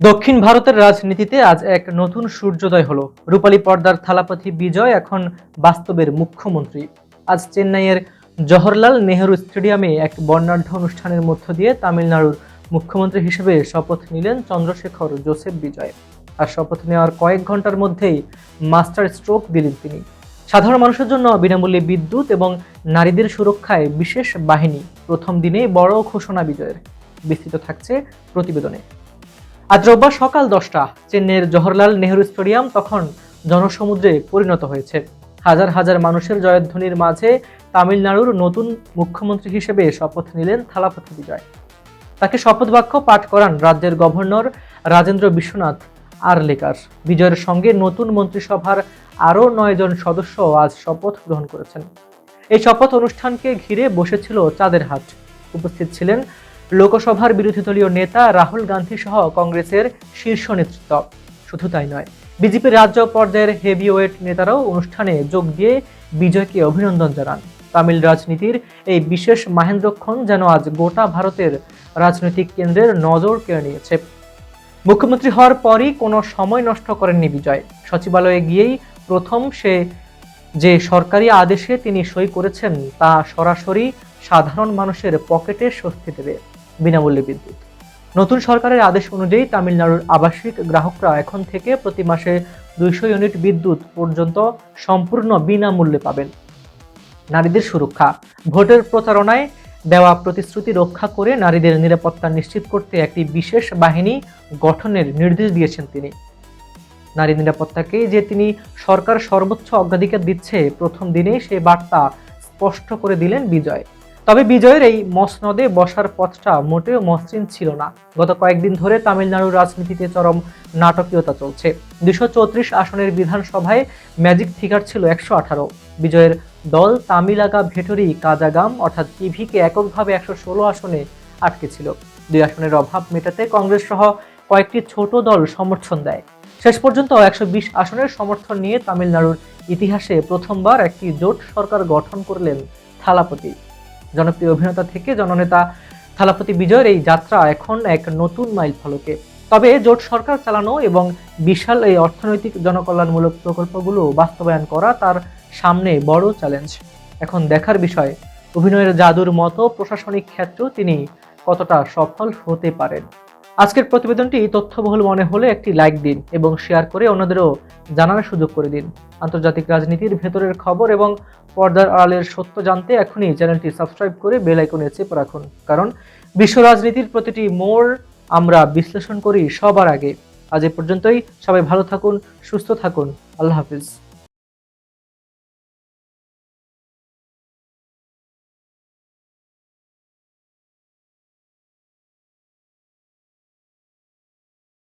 দক্ষিণ ভারতের রাজনীতিতে আজ এক নতুন সূর্যোদয় হলো। রূপালী পর্দার থালাপতি বিজয় এখন বাস্তবের মুখ্যমন্ত্রী। আজ চেন্নাইয়ের জওহরলাল নেহেরু স্টেডিয়ামে এক বর্ণাঢ্য অনুষ্ঠানের মধ্য দিয়ে তামিলনাড়ুর মুখ্যমন্ত্রী হিসেবে শপথ নিলেন চন্দ্রশেখর জোসেফ বিজয়। আর শপথ নেওয়ার কয়েক ঘন্টার মধ্যেই মাস্টার স্ট্রোক দিলেন তিনি। সাধারণ মানুষের জন্য বিনামূল্যে বিদ্যুৎ এবং নারীদের সুরক্ষায় বিশেষ বাহিনী, প্রথম দিনেই বড় ঘোষণা বিজয়ের। বিস্তৃত থাকছে প্রতিবেদনে। আজ রোববার সকাল 10টা চেন্নাইয়ের জওহরলাল নেহেরু স্টেডিয়াম তখন জনসমুদ্রে পরিণত হয়েছে। হাজার হাজার মানুষের জয়ধ্বনির মাঝে তামিলনাড়ুর নতুন মুখ্যমন্ত্রী হিসেবে শপথ নিলেন থালাপতি বিজয়। তাকে শপথ বাক্য পাঠ করান রাজ্যের গভর্নর রাজেন্দ্র বিশ্বনাথ আরলেকার। বিজয়ের সঙ্গে নতুন মন্ত্রিসভার আরও 9 জন সদস্য আজ শপথ গ্রহণ করেছেন। এই শপথ অনুষ্ঠানকে ঘিরে বসেছিল চাঁদের হাট। উপস্থিত ছিলেন লোকসভার বিরোধী দলীয় নেতা রাহুল গান্ধী সহ কংগ্রেসের শীর্ষ নেতৃত্ব। শুধু তাই নয়, বিজেপির রাজ্য পর্যায়ের হেভিওয়েট নেতারাও অনুষ্ঠানে যোগ দিয়ে বিজয়কে অভিনন্দন জানান। তামিল রাজনীতির এই বিশেষ মাহেন্দ্রক্ষণ যেন আজ গোটা ভারতের রাজনৈতিক কেন্দ্রের নজর কেড়ে নিয়েছে। মুখ্যমন্ত্রী হওয়ার পরই কোনো সময় নষ্ট করেননি বিজয়। সচিবালয়ে গিয়েই প্রথম যে সরকারি আদেশে তিনি সই করেছেন তা সরাসরি সাধারণ মানুষের পকেটে স্বস্তি দেবে। বিনামূল্যে বিদ্যুৎ। নতুন সরকারের আদেশ অনুযায়ী তামিলনাড়ুর আবাসিক গ্রাহকরা এখন থেকে প্রতি মাসে 200 ইউনিট বিদ্যুৎ পর্যন্ত সম্পূর্ণ বিনামূল্যে পাবেন। নারীদের সুরক্ষা। ভোটের প্রচারণায় দেওয়া প্রতিশ্রুতি রক্ষা করে নারীদের নিরাপত্তা নিশ্চিত করতে একটি বিশেষ বাহিনী গঠনের নির্দেশ দিয়েছেন তিনি। নারী নিরাপত্তাকে যে তিনি সরকার সর্বোচ্চ অগ্রাধিকার দিচ্ছে, প্রথম দিনেই সেই বার্তা স্পষ্ট করে দিলেন বিজয়। তবে বিজয়ের এই মসনদে বসার পথটা মোটেও মসৃণ ছিল না। গত কয়েকদিন ধরে তামিলনাড়ুর রাজনীতিতে চরম নাটকীয়তা চলছে। 234 আসনের বিধানসভায় ম্যাজিক ফিগার ছিল 118। বিজয়ের দল তামিলাগা ভেটরি কাজাগাম অর্থাৎ টিভিকে এককভাবে 116 আসনে আটকে ছিল। 2 আসনের অভাব মেটাতে কংগ্রেস সহ কয়েকটি ছোট দল সমর্থন দেয়। শেষ পর্যন্ত 120 আসনের সমর্থন নিয়ে তামিলনাড়ুর ইতিহাসে প্রথমবার একটি জোট সরকার গঠন করলেন থালাপতি। জনপ্রিয় অভিনেতা থেকে জননেতা থালাপতি বিজয়ের এই যাত্রা এখন এক নতুন মাইল ফলকে। তবে জোট সরকার চালানো এবং বিশাল এই অর্থনৈতিক জনকল্যাণমূলক প্রকল্পগুলো বাস্তবায়ন করা তার সামনে বড় চ্যালেঞ্জ। এখন দেখার বিষয়, অভিনয়ের জাদুর মতো প্রশাসনিক ক্ষেত্রেও তিনি কতটা সফল হতে পারেন। আজকের প্রতিবেদনটি তথ্যবহুল মনে হলে একটি লাইক দিন এবং শেয়ার করে অন্যদেরও জানার সুযোগ করে দিন। আন্তর্জাতিক রাজনীতির ভেতরের খবর এবং পর্দার আড়ালের সত্য জানতে এখনই চ্যানেলটি সাবস্ক্রাইব করে বেল আইকনে চেপে রাখুন, কারণ বিশ্ব রাজনীতির প্রতিটি মোড় আমরা বিশ্লেষণ করি সবার আগে। আজ এ পর্যন্তই। সবাই ভালো থাকুন, সুস্থ থাকুন। আল্লাহ হাফিজ।